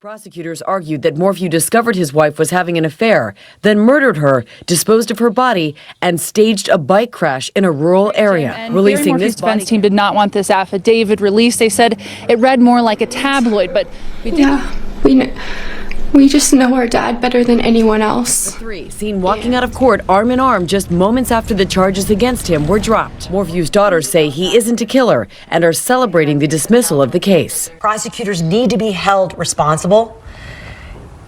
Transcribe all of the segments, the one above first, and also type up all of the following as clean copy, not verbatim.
Prosecutors argued that Morphew discovered his wife was having an affair, then murdered her, disposed of her body, and staged a bike crash in a rural area. And releasing this defense team did not want this affidavit released. They said it read more like a tabloid, but we just know our dad better than anyone else. The three seen walking out of court arm in arm just moments after the charges against him were dropped. Morphew's daughters say he isn't a killer and are celebrating the dismissal of the case. Prosecutors need to be held responsible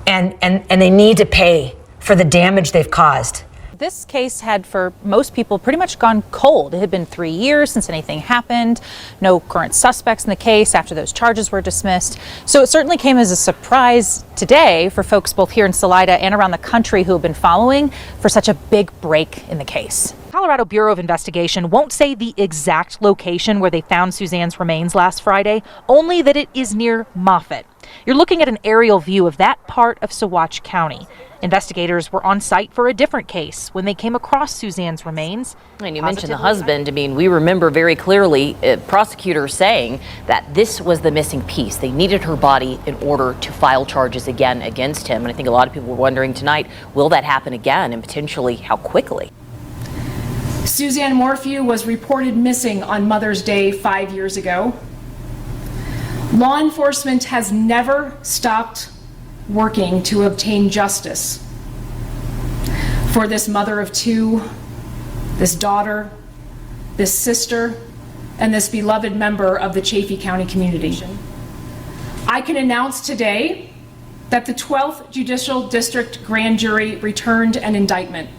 and they need to pay for the damage they've caused. This case had, for most people, pretty much gone cold. It had been 3 years since anything happened. No current suspects in the case after those charges were dismissed. So it certainly came as a surprise today for folks both here in Salida and around the country who have been following for such a big break in the case. Colorado Bureau of Investigation won't say the exact location where they found Suzanne's remains last Friday, only that it is near Moffett. You're looking at an aerial view of that part of Saguache County. Investigators were on site for a different case when they came across Suzanne's remains. And you mentioned the husband. I mean, we remember very clearly prosecutors saying that this was the missing piece. They needed her body in order to file charges again against him. And I think a lot of people were wondering tonight, will that happen again, and potentially how quickly? Suzanne Morphew was reported missing on Mother's Day 5 years ago. Law enforcement has never stopped working to obtain justice for this mother of two, this daughter, this sister, and this beloved member of the Chaffee County community. I can announce today that the 12th Judicial District Grand Jury returned an indictment.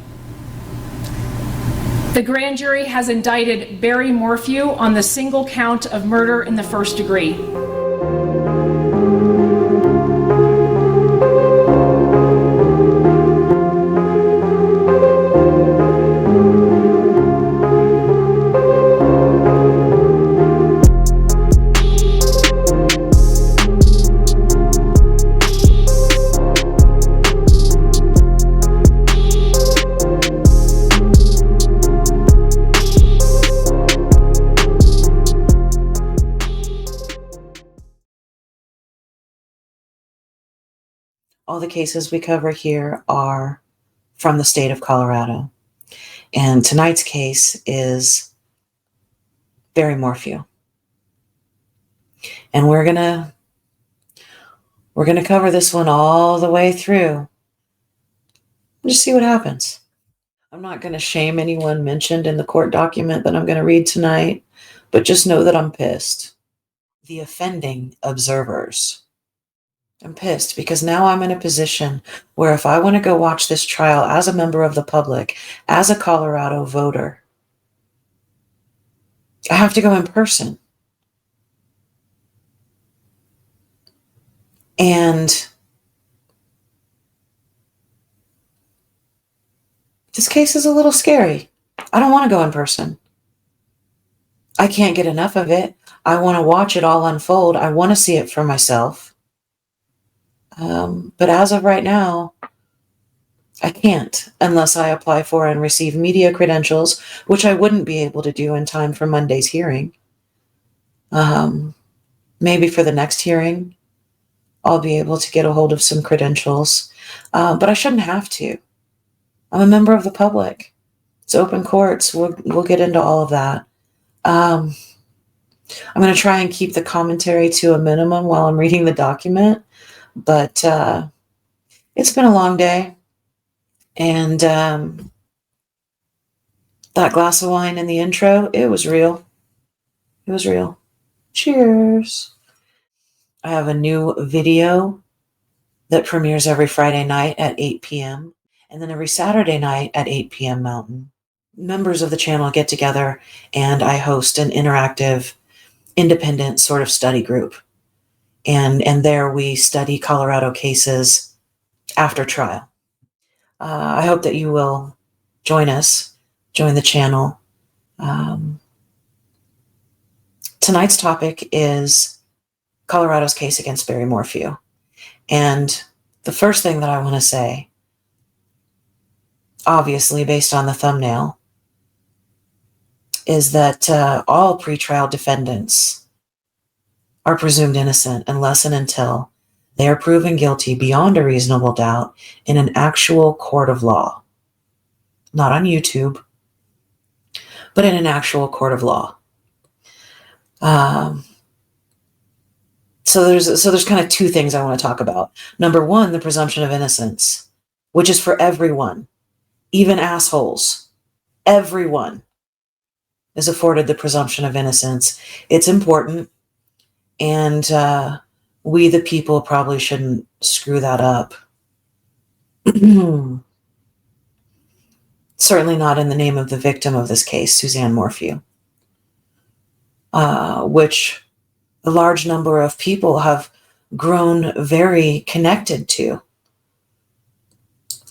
The grand jury has indicted Barry Morphew on the single count of murder in the first degree. All the cases we cover here are from the state of Colorado. And tonight's case is Barry Morphew. And we're gonna cover this one all the way through. Just see what happens. I'm not gonna shame anyone mentioned in the court document that I'm gonna read tonight, but just know that I'm pissed. The offending observers. I'm pissed because now I'm in a position where if I want to go watch this trial as a member of the public, as a Colorado voter, I have to go in person. And this case is a little scary. I don't want to go in person. I can't get enough of it. I want to watch it all unfold. I want to see it for myself. But as of right now, I can't unless I apply for and receive media credentials, which I wouldn't be able to do in time for Monday's hearing. Maybe for the next hearing, I'll be able to get a hold of some credentials, but I shouldn't have to. I'm a member of the public. It's open courts. We'll get into all of that. I'm going to try and keep the commentary to a minimum while I'm reading the document. But it's been a long day, and that glass of wine in the intro, it was real. It was real. Cheers. I have a new video that premieres every Friday night at 8 p.m. and then every Saturday night at 8 p.m. Mountain. Members of the channel get together, and I host an interactive, independent sort of study group. And there we study Colorado cases after trial. I hope that you will join us, join the channel. Tonight's topic is Colorado's case against Barry Morphew. And the first thing that I want to say, obviously based on the thumbnail, is that all pretrial defendants are presumed innocent unless and until They are proven guilty beyond a reasonable doubt in an actual court of law. Not on YouTube, but in an actual court of law. So there's kind of two things I want to talk about. Number one, the presumption of innocence, which is for everyone, even assholes. Everyone is afforded the presumption of innocence. It's important, and we, the people, probably shouldn't screw that up. Certainly not in the name of the victim of this case, Suzanne Morphew, which a large number of people have grown very connected to.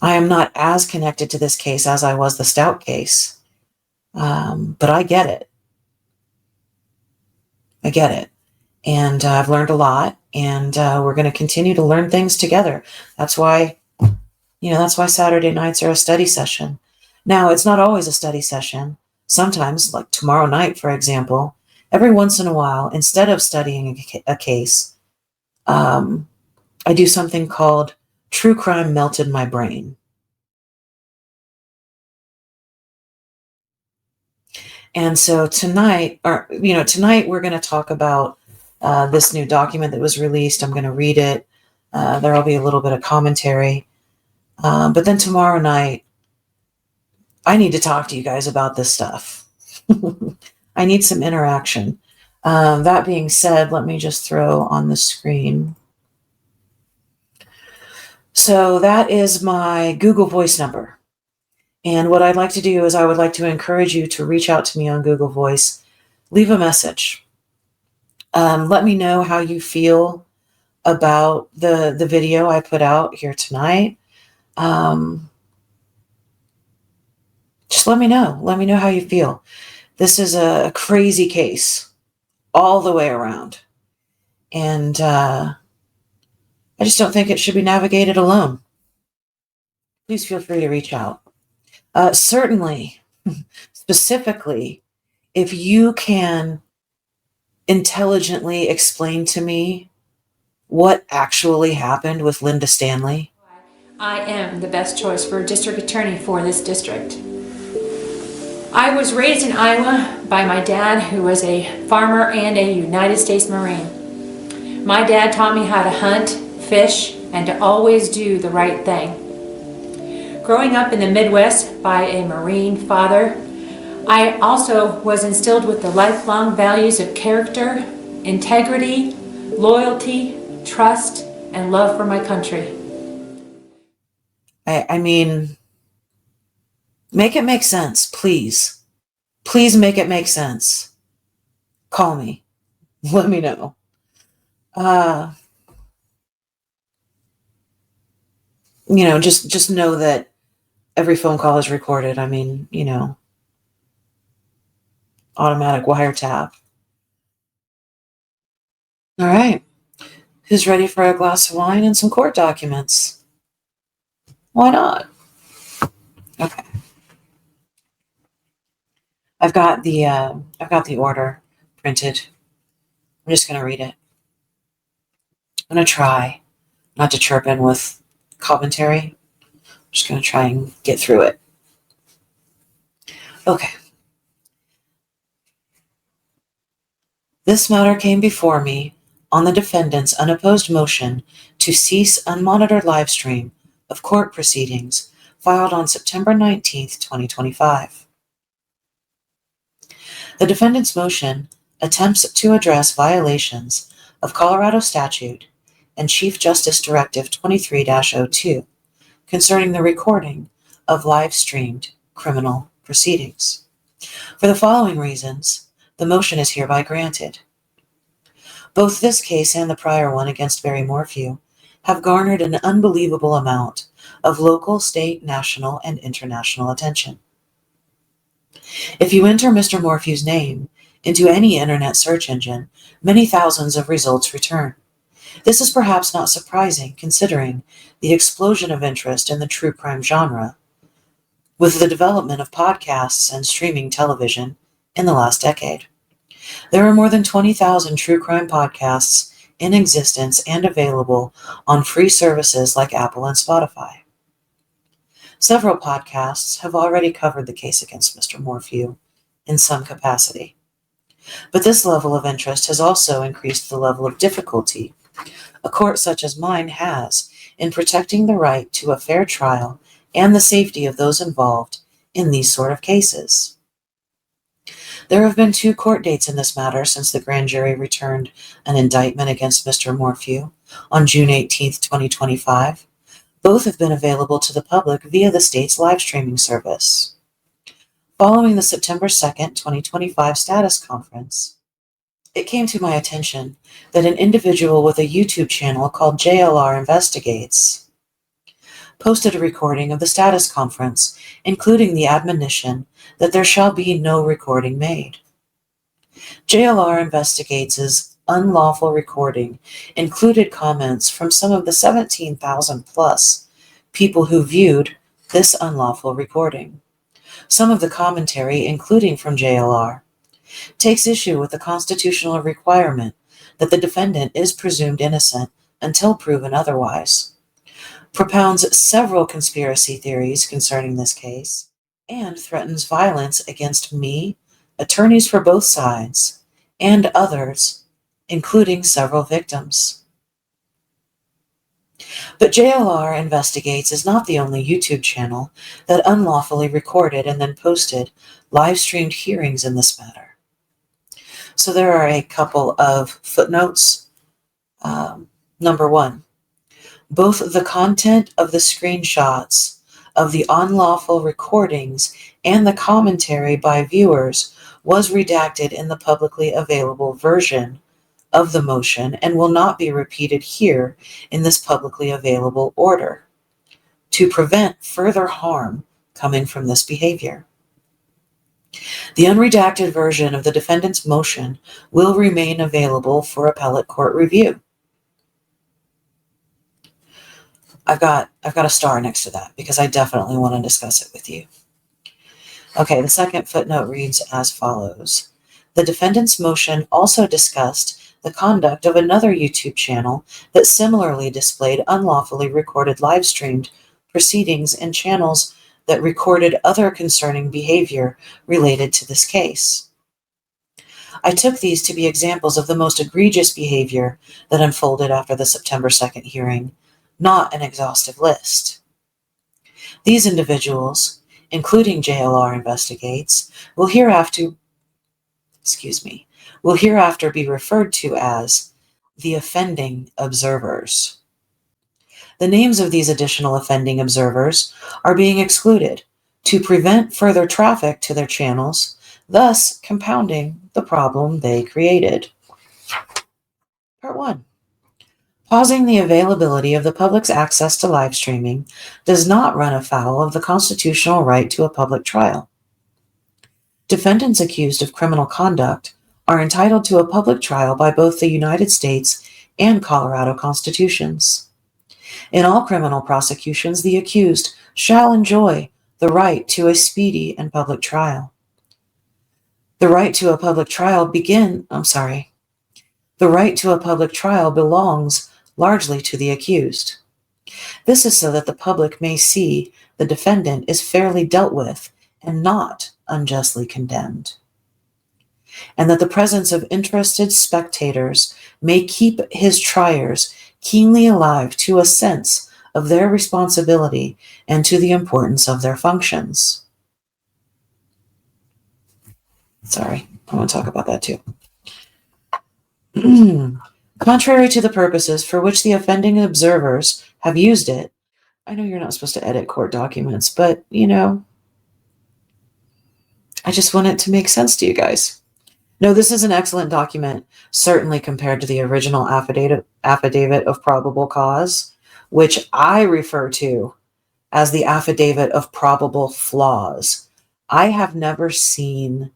I am not as connected to this case as I was the Stout case, but I get it. I get it. And I've learned a lot, and we're going to continue to learn things together. That's why Saturday nights are a study session. Now, it's not always a study session. Sometimes, like tomorrow night, for example, every once in a while, instead of studying a case, I do something called True Crime Melted My Brain. And so tonight we're going to talk about this new document that was released. I'm going to read it. There'll be a little bit of commentary. But then tomorrow night, I need to talk to you guys about this stuff. I need some interaction. That being said, let me just throw on the screen. So that is my Google Voice number. And what I'd like to do is I would like to encourage you to reach out to me on Google Voice. Leave a message. Let me know how you feel about the video I put out here tonight. Just let me know. Let me know how you feel. This is a crazy case all the way around. And I just don't think it should be navigated alone. Please feel free to reach out. Certainly, specifically, if you can intelligently explain to me what actually happened with Linda Stanley. I am the best choice for a district attorney for this district. I was raised in Iowa by my dad, who was a farmer and a United States Marine. My dad taught me how to hunt, fish, and to always do the right thing. Growing up in the Midwest by a Marine father, I also was instilled with the lifelong values of character, integrity, loyalty, trust, and love for my country. I mean, make it make sense, please. Please make it make sense. Call me. Let me know. Just know that every phone call is recorded. I mean, automatic wiretap. All right. Who's ready for a glass of wine and some court documents? Why not? Okay. I've got the order printed. I'm just going to read it. I'm going to try not to chirp in with commentary. I'm just going to try and get through it. Okay. This matter came before me on the defendant's unopposed motion to cease unmonitored live stream of court proceedings filed on September 19th, 2025. The defendant's motion attempts to address violations of Colorado statute and Chief Justice Directive 23-02 concerning the recording of live-streamed criminal proceedings. For the following reasons, the motion is hereby granted. Both this case and the prior one against Barry Morphew have garnered an unbelievable amount of local, state, national, and international attention. If you enter Mr. Morphew's name into any internet search engine, many thousands of results return. This is perhaps not surprising considering the explosion of interest in the true crime genre with the development of podcasts and streaming television in the last decade. There are more than 20,000 true crime podcasts in existence and available on free services like Apple and Spotify. Several podcasts have already covered the case against Mr. Morphew in some capacity. But this level of interest has also increased the level of difficulty a court such as mine has in protecting the right to a fair trial and the safety of those involved in these sort of cases. There have been 2 court dates in this matter since the grand jury returned an indictment against Mr. Morphew on June 18, 2025. Both have been available to the public via the state's live streaming service. Following the September 2, 2025 status conference, it came to my attention that an individual with a YouTube channel called JLR Investigates posted a recording of the status conference, including the admonition that there shall be no recording made. JLR Investigates' unlawful recording included comments from some of the 17,000 plus people who viewed this unlawful recording. Some of the commentary, including from JLR, takes issue with the constitutional requirement that the defendant is presumed innocent until proven otherwise, propounds several conspiracy theories concerning this case, and threatens violence against me, attorneys for both sides, and others, including several victims. But JLR Investigates is not the only YouTube channel that unlawfully recorded and then posted live-streamed hearings in this matter. So there are a couple of footnotes. Number 1, both the content of the screenshots of the unlawful recordings and the commentary by viewers was redacted in the publicly available version of the motion and will not be repeated here in this publicly available order to prevent further harm coming from this behavior. The unredacted version of the defendant's motion will remain available for appellate court review. I've got a star next to that because I definitely want to discuss it with you. Okay, the second footnote reads as follows. The defendant's motion also discussed the conduct of another YouTube channel that similarly displayed unlawfully recorded live-streamed proceedings and channels that recorded other concerning behavior related to this case. I took these to be examples of the most egregious behavior that unfolded after the September 2nd hearing, not an exhaustive list. These individuals, including JLR Investigates, will hereafter be referred to as the offending observers. The names of these additional offending observers are being excluded to prevent further traffic to their channels, thus compounding the problem they created. Part 1. Pausing the availability of the public's access to live streaming does not run afoul of the constitutional right to a public trial. Defendants accused of criminal conduct are entitled to a public trial by both the United States and Colorado constitutions. In all criminal prosecutions, the accused shall enjoy the right to a speedy and public trial. The right to a public trial belongs largely to the accused. This is so that the public may see the defendant is fairly dealt with and not unjustly condemned, and that the presence of interested spectators may keep his triers keenly alive to a sense of their responsibility and to the importance of their functions. Sorry, I want to talk about that too. Contrary to the purposes for which the offending observers have used it, I know you're not supposed to edit court documents, but, I just want it to make sense to you guys. No, this is an excellent document, certainly compared to the original affidavit of probable cause, which I refer to as the affidavit of probable flaws. I have never seen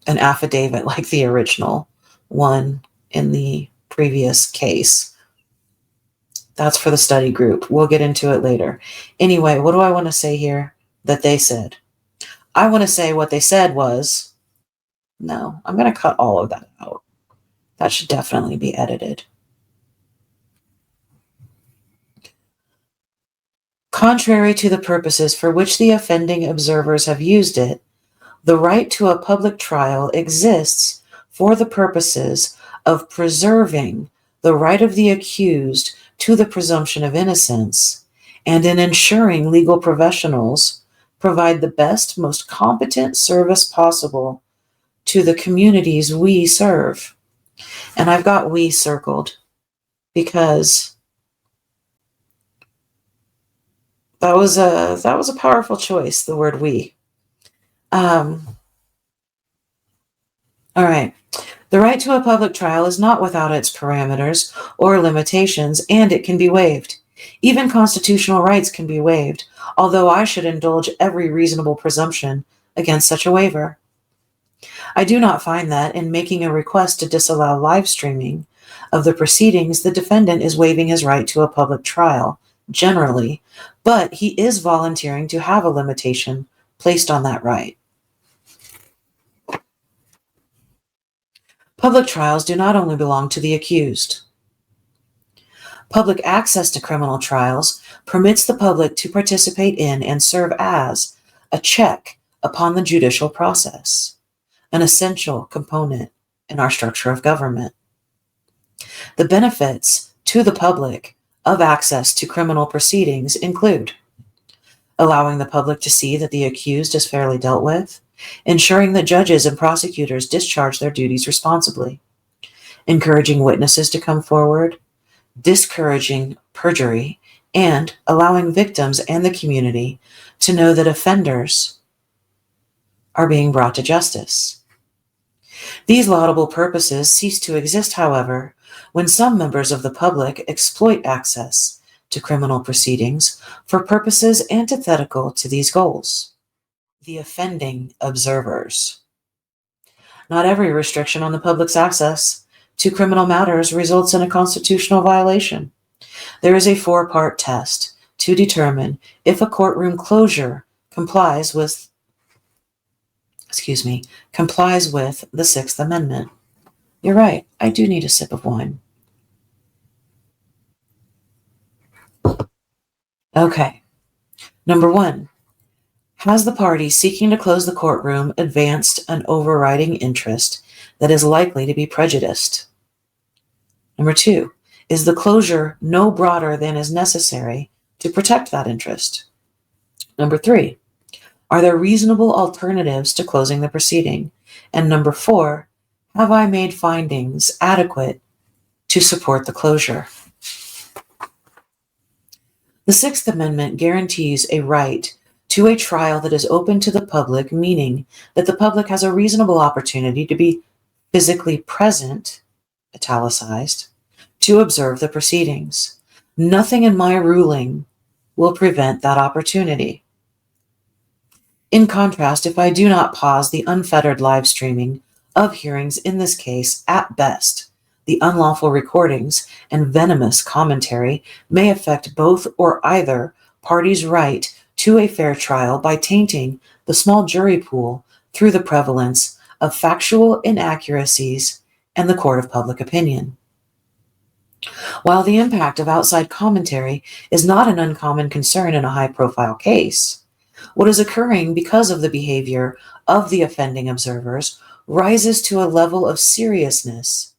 an affidavit like the original one in the previous case. That's for the study group. We'll get into it later. Anyway, what do I want to say here that they said? I want to say what they said was, no, I'm going to cut all of that out. That should definitely be edited. Contrary to the purposes for which the offending observers have used it, the right to a public trial exists for the purposes of preserving the right of the accused to the presumption of innocence, and in ensuring legal professionals provide the best, most competent service possible to the communities we serve. And I've got we circled because that was a powerful choice, the word we. All right. The right to a public trial is not without its parameters or limitations, and it can be waived. Even constitutional rights can be waived, although I should indulge every reasonable presumption against such a waiver. I do not find that, in making a request to disallow live streaming of the proceedings, the defendant is waiving his right to a public trial, generally, but he is volunteering to have a limitation placed on that right. Public trials do not only belong to the accused. Public access to criminal trials permits the public to participate in and serve as a check upon the judicial process, an essential component in our structure of government. The benefits to the public of access to criminal proceedings include allowing the public to see that the accused is fairly dealt with, ensuring that judges and prosecutors discharge their duties responsibly, encouraging witnesses to come forward, discouraging perjury, and allowing victims and the community to know that offenders are being brought to justice. These laudable purposes cease to exist, however, when some members of the public exploit access to criminal proceedings for purposes antithetical to these goals. The offending observers. Not every restriction on the public's access to criminal matters results in a constitutional violation. There is a 4-part test to determine if a courtroom closure complies with the Sixth Amendment. You're right, I do need a sip of wine. Okay. Number 1. Has the party seeking to close the courtroom advanced an overriding interest that is likely to be prejudiced? Number 2. Is the closure no broader than is necessary to protect that interest? Number 3. Are there reasonable alternatives to closing the proceeding? And number 4. Have I made findings adequate to support the closure? The Sixth Amendment guarantees a right to a trial that is open to the public, meaning that the public has a reasonable opportunity to be physically present, italicized, to observe the proceedings. Nothing in my ruling will prevent that opportunity. In contrast, if I do not pause the unfettered live streaming of hearings in this case, at best, the unlawful recordings and venomous commentary may affect both or either party's right to a fair trial by tainting the small jury pool through the prevalence of factual inaccuracies and the court of public opinion. While the impact of outside commentary is not an uncommon concern in a high-profile case, what is occurring because of the behavior of the offending observers rises to a level of seriousness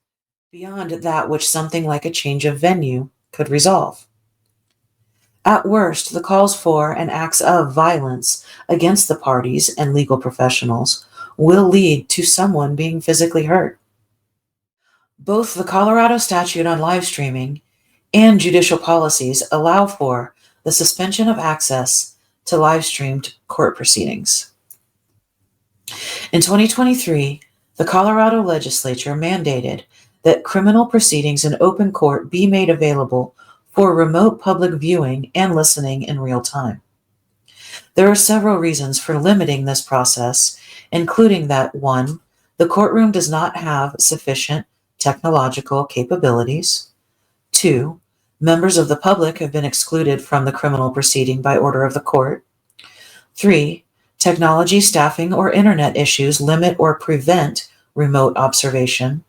beyond that which something like a change of venue could resolve. At worst, the calls for and acts of violence against the parties and legal professionals will lead to someone being physically hurt. Both the Colorado statute on live streaming and judicial policies allow for the suspension of access to live streamed court proceedings. In 2023, the Colorado legislature mandated that criminal proceedings in open court be made available for remote public viewing and listening in real time. There are several reasons for limiting this process, including that 1, the courtroom does not have sufficient technological capabilities. 2, members of the public have been excluded from the criminal proceeding by order of the court. 3, technology, staffing, or internet issues limit or prevent remote observation.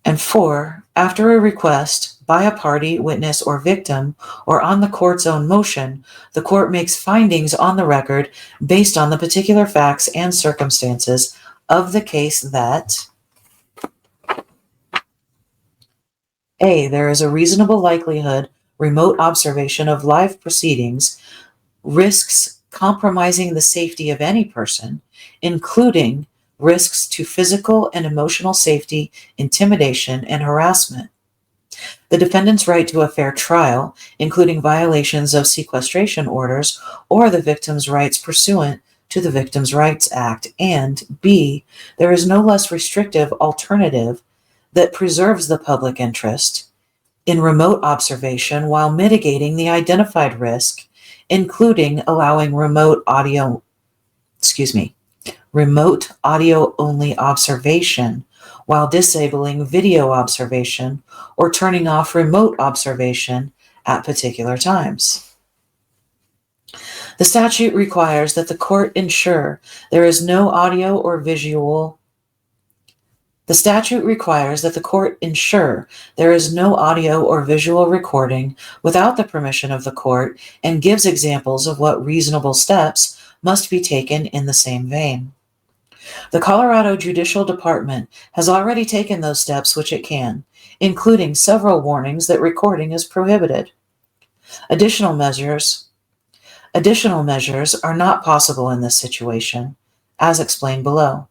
And 4, after a request by a party, witness, or victim, or on the court's own motion, the court makes findings on the record based on the particular facts and circumstances of the case that A, there is a reasonable likelihood remote observation of live proceedings risks compromising the safety of any person, including risks to physical and emotional safety, intimidation, and harassment. The defendant's right to a fair trial, including violations of sequestration orders or the victim's rights pursuant to the Victims' Rights Act, and B, there is no less restrictive alternative that preserves the public interest in remote observation while mitigating the identified risk, including allowing remote audio only observation while disabling video observation or turning off remote observation at particular times. The statute requires that the court ensure there is no audio or visual recording without the permission of the court and gives examples of what reasonable steps must be taken in the same vein. The Colorado Judicial Department has already taken those steps which it can, including several warnings that recording is prohibited. Additional measures are not possible in this situation, as explained below.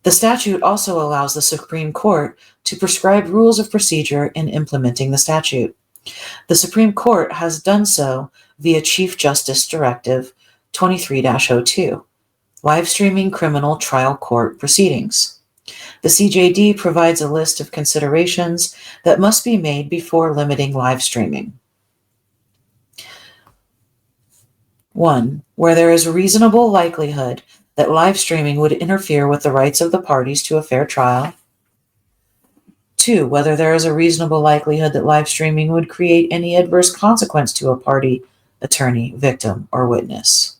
The statute also allows the Supreme Court to prescribe rules of procedure in implementing the statute. The Supreme Court has done so via Chief Justice Directive 23-02, live streaming criminal trial court proceedings. The CJD provides a list of considerations that must be made before limiting live streaming. 1. Where there is a reasonable likelihood that live streaming would interfere with the rights of the parties to a fair trial. 2. Whether there is a reasonable likelihood that live streaming would create any adverse consequence to a party, attorney, victim, or witness.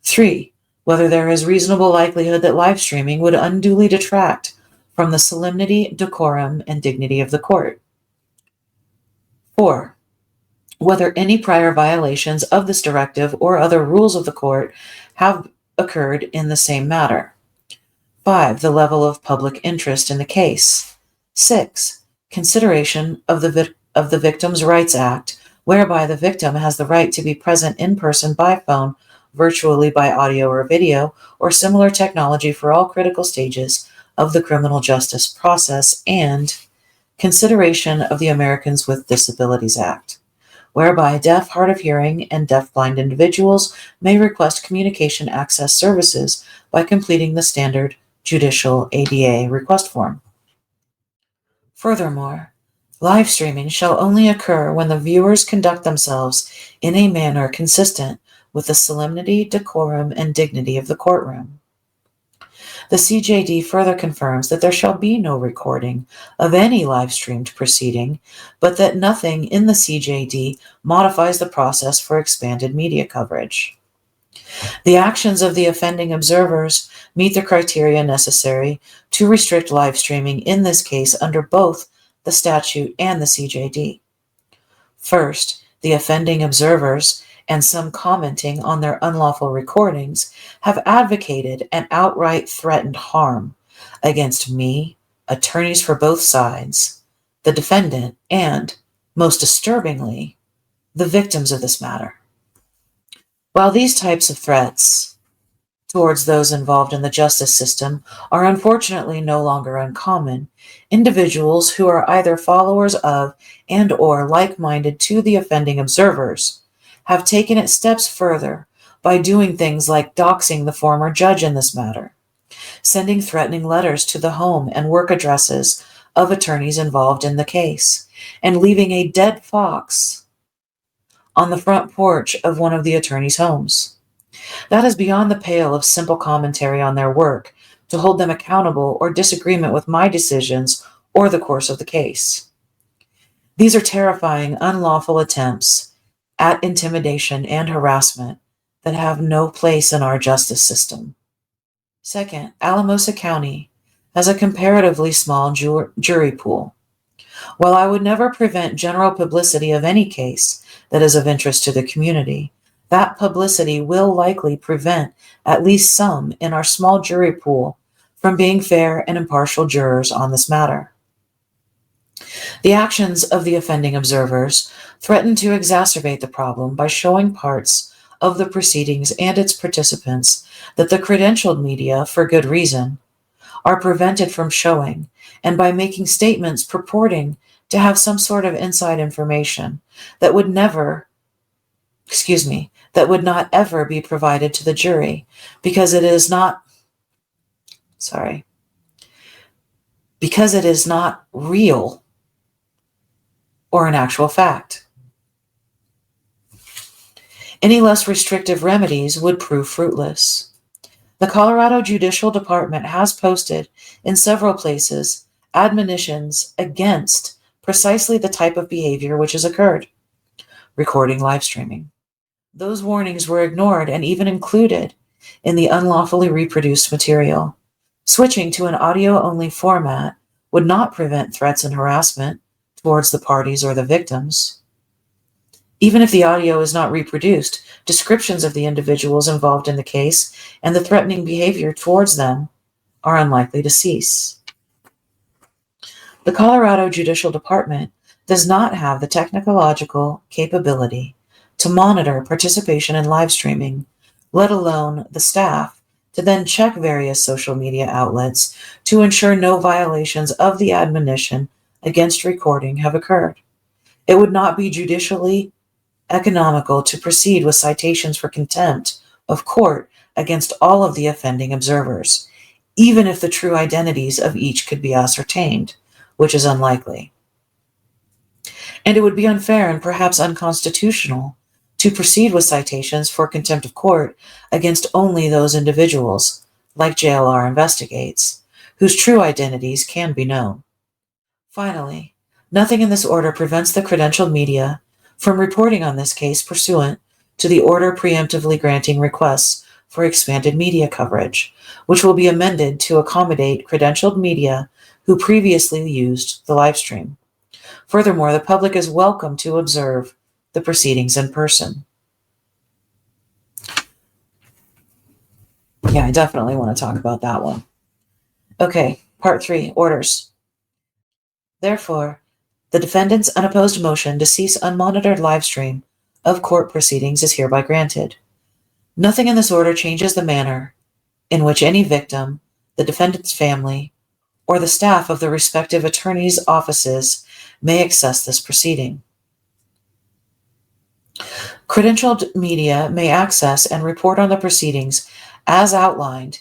3. Whether there is reasonable likelihood that live streaming would unduly detract from the solemnity, decorum, and dignity of the court. 4. Whether any prior violations of this directive or other rules of the court have occurred in the same matter. 5. The level of public interest in the case. 6. Consideration of the Victims' Rights Act, whereby the victim has the right to be present in person by phone, virtually by audio or video, or similar technology for all critical stages of the criminal justice process, and consideration of the Americans with Disabilities Act, whereby deaf, hard of hearing, and deaf-blind individuals may request communication access services by completing the standard judicial ADA request form. Furthermore, live streaming shall only occur when the viewers conduct themselves in a manner consistent with the solemnity, decorum, and dignity of the courtroom. The CJD further confirms that there shall be no recording of any live-streamed proceeding, but that nothing in the CJD modifies the process for expanded media coverage. The actions of the offending observers meet the criteria necessary to restrict live streaming in this case under both the statute and the CJD. First, the offending observers and some commenting on their unlawful recordings have advocated and outright threatened harm against me, attorneys for both sides, the defendant, and, most disturbingly, the victims of this matter. While these types of threats towards those involved in the justice system are unfortunately no longer uncommon, individuals who are either followers of and or like-minded to the offending observers have taken it steps further by doing things like doxing the former judge in this matter, sending threatening letters to the home and work addresses of attorneys involved in the case, and leaving a dead fox on the front porch of one of the attorneys' homes. That is beyond the pale of simple commentary on their work to hold them accountable or disagreement with my decisions or the course of the case. These are terrifying, unlawful attempts at intimidation and harassment that have no place in our justice system. Second, Alamosa County has a comparatively small jury pool. While I would never prevent general publicity of any case that is of interest to the community, that publicity will likely prevent at least some in our small jury pool from being fair and impartial jurors on this matter. The actions of the offending observers threaten to exacerbate the problem by showing parts of the proceedings and its participants that the credentialed media, for good reason, are prevented from showing, and by making statements purporting to have some sort of inside information that would not ever be provided to the jury because it is not real or an actual fact. Any less restrictive remedies would prove fruitless. The Colorado Judicial Department has posted in several places admonitions against precisely the type of behavior which has occurred: recording live streaming. Those warnings were ignored and even included in the unlawfully reproduced material. Switching to an audio-only format would not prevent threats and harassment towards the parties or the victims. Even if the audio is not reproduced, descriptions of the individuals involved in the case and the threatening behavior towards them are unlikely to cease. The Colorado Judicial Department does not have the technological capability to monitor participation in live streaming, let alone the staff to then check various social media outlets to ensure no violations of the admonition against recording have occurred. It would not be judicially economical to proceed with citations for contempt of court against all of the offending observers, even if the true identities of each could be ascertained, which is unlikely. And it would be unfair and perhaps unconstitutional to proceed with citations for contempt of court against only those individuals, like JLR investigates, whose true identities can be known. Finally, nothing in this order prevents the credentialed media from reporting on this case pursuant to the order preemptively granting requests for expanded media coverage, which will be amended to accommodate credentialed media who previously used the live stream. Furthermore, the public is welcome to observe the proceedings in person. Yeah, I definitely want to talk about that one. Okay, part 3, orders. Therefore, the defendant's unopposed motion to cease unmonitored live stream of court proceedings is hereby granted. Nothing in this order changes the manner in which any victim, the defendant's family, or the staff of the respective attorney's offices may access this proceeding. Credentialed media may access and report on the proceedings as outlined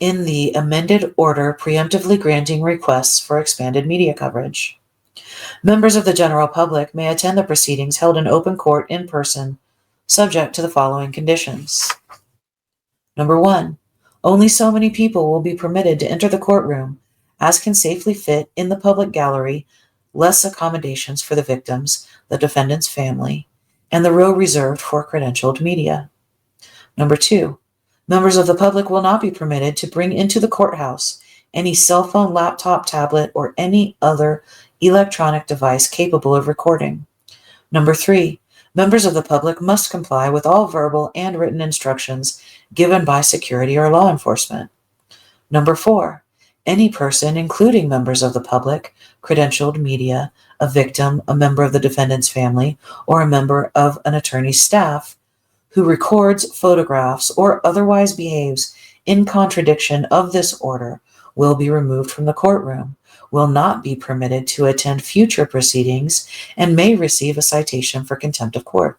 in the amended order preemptively granting requests for expanded media coverage. Members of the general public may attend the proceedings held in open court in person, subject to the following conditions. Number 1, only so many people will be permitted to enter the courtroom as can safely fit in the public gallery, less accommodations for the victims, the defendant's family, and the row reserved for credentialed media. Number 2, members of the public will not be permitted to bring into the courthouse any cell phone, laptop, tablet, or any other electronic device capable of recording. Number 3, members of the public must comply with all verbal and written instructions given by security or law enforcement. Number 4, any person, including members of the public, credentialed media, a victim, a member of the defendant's family, or a member of an attorney's staff, who records, photographs, or otherwise behaves in contradiction of this order will be removed from the courtroom, will not be permitted to attend future proceedings, and may receive a citation for contempt of court.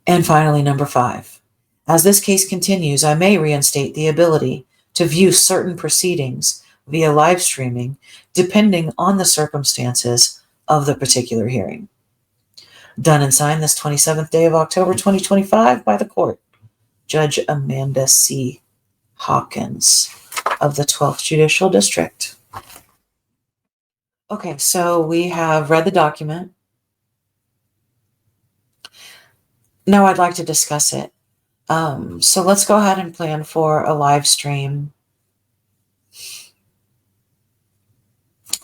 And finally, number 5, as this case continues, I may reinstate the ability to view certain proceedings via live streaming, depending on the circumstances of the particular hearing. Done and signed this 27th day of October 2025 by the court, Judge Amanda C. Hawkins of the 12th Judicial District. Okay, so we have read the document. Now I'd like to discuss it. So let's go ahead and plan for a live stream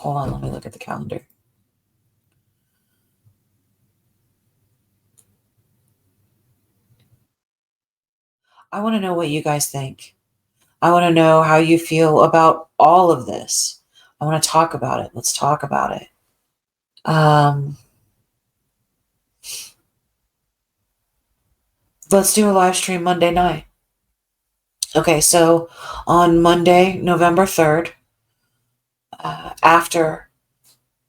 Hold on, let me look at the calendar. I want to know what you guys think. I want to know how you feel about all of this. I want to talk about it. Let's talk about it. Let's do a live stream Monday night. Okay, so on Monday, November 3rd, after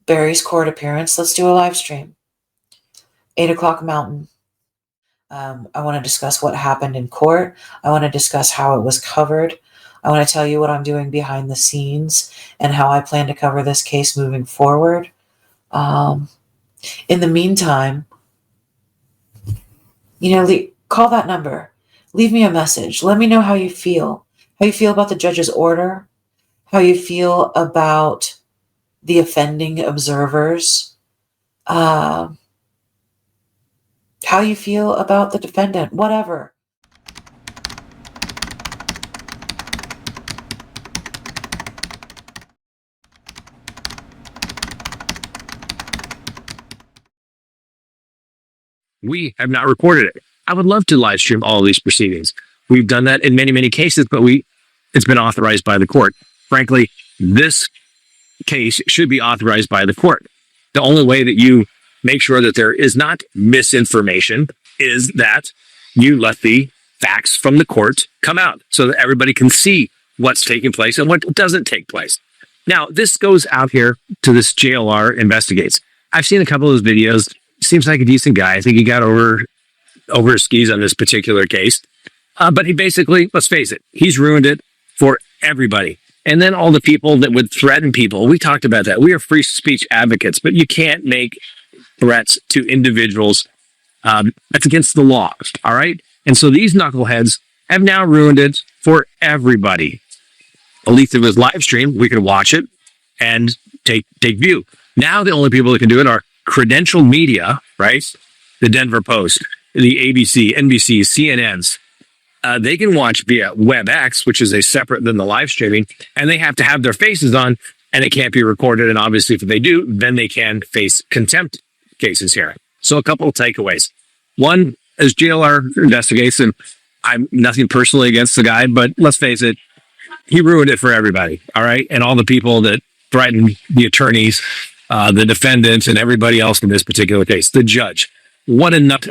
Barry's court appearance, let's do a live stream. 8 o'clock Mountain. I want to discuss what happened in court. I want to discuss how it was covered. I want to tell you what I'm doing behind the scenes and how I plan to cover this case moving forward. In the meantime, call that number. Leave me a message. Let me know how you feel. How you feel about the judge's order. How you feel about the offending observers. How you feel about the defendant. Whatever. We have not recorded it. I would love to live stream all of these proceedings. We've done that in many, many cases, but it's been authorized by the court. Frankly, this case should be authorized by the court. The only way that you make sure that there is not misinformation is that you let the facts from the court come out so that everybody can see what's taking place and what doesn't take place. Now, this goes out here to this JLR investigates. I've seen a couple of those videos. Seems like a decent guy. I think he got over his skis on this particular case. But he basically, let's face it, he's ruined it for everybody. And then all the people that would threaten people, we talked about that. We are free speech advocates, but you can't make threats to individuals. That's against the law, all right? And so these knuckleheads have now ruined it for everybody. At least if it was live stream, we could watch it and take view. Now the only people that can do it are credentialed media, right? The Denver Post, the ABC, NBC, CNNs. They can watch via WebEx, which is a separate than the live streaming, and they have to have their faces on, and it can't be recorded. And obviously, if they do, then they can face contempt cases here. So a couple of takeaways. One, as JLR investigates, and I'm nothing personally against the guy, but let's face it, he ruined it for everybody, all right? And all the people that threatened the attorneys, the defendants, and everybody else in this particular case. The judge. What enough?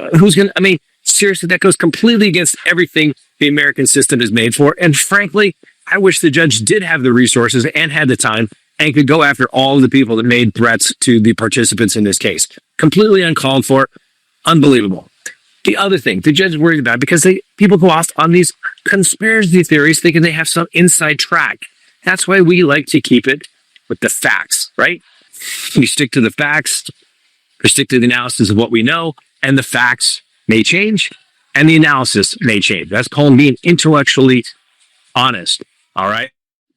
Seriously, that goes completely against everything the American system is made for. And frankly, I wish the judge did have the resources and had the time and could go after all of the people that made threats to the participants in this case. Completely uncalled for. Unbelievable. The other thing the judge is worried about, because people go off on these conspiracy theories thinking they have some inside track. That's why we like to keep it with the facts, right? We stick to the facts, we stick to the analysis of what we know, and the facts may change, and the analysis may change. That's called being intellectually honest, all right?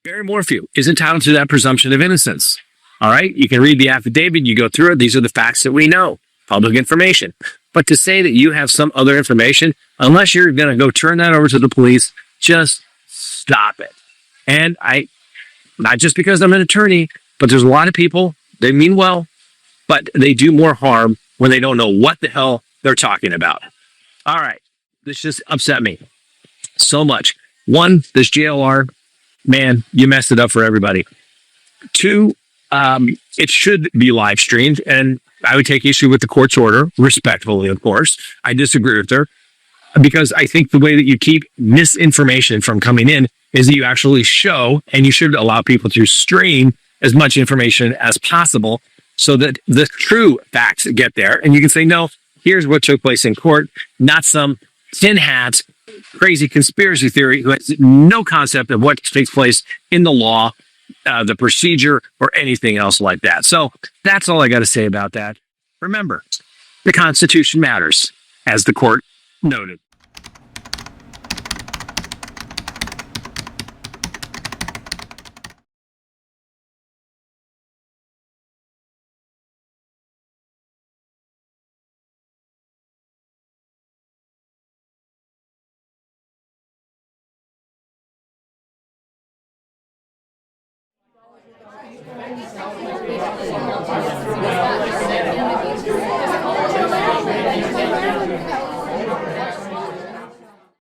Barry Morphew is entitled to that presumption of innocence, all right? You can read the affidavit, you go through it, these are the facts that we know, public information. But to say that you have some other information, unless you're going to go turn that over to the police, just stop it. And not just because I'm an attorney, but there's a lot of people, they mean well, but they do more harm when they don't know what the hell they're talking about. All right. This just upset me so much. One, this JLR, man, you messed it up for everybody. Two, it should be live streamed, and I would take issue with the court's order, respectfully, of course. I disagree with her, because I think the way that you keep misinformation from coming in is that you actually show, and you should allow people to stream as much information as possible so that the true facts get there. And you can say, no, here's what took place in court, not some tin hat, crazy conspiracy theory who has no concept of what takes place in the law, the procedure, or anything else like that. So that's all I got to say about that. Remember, the Constitution matters, as the court noted. Thank you.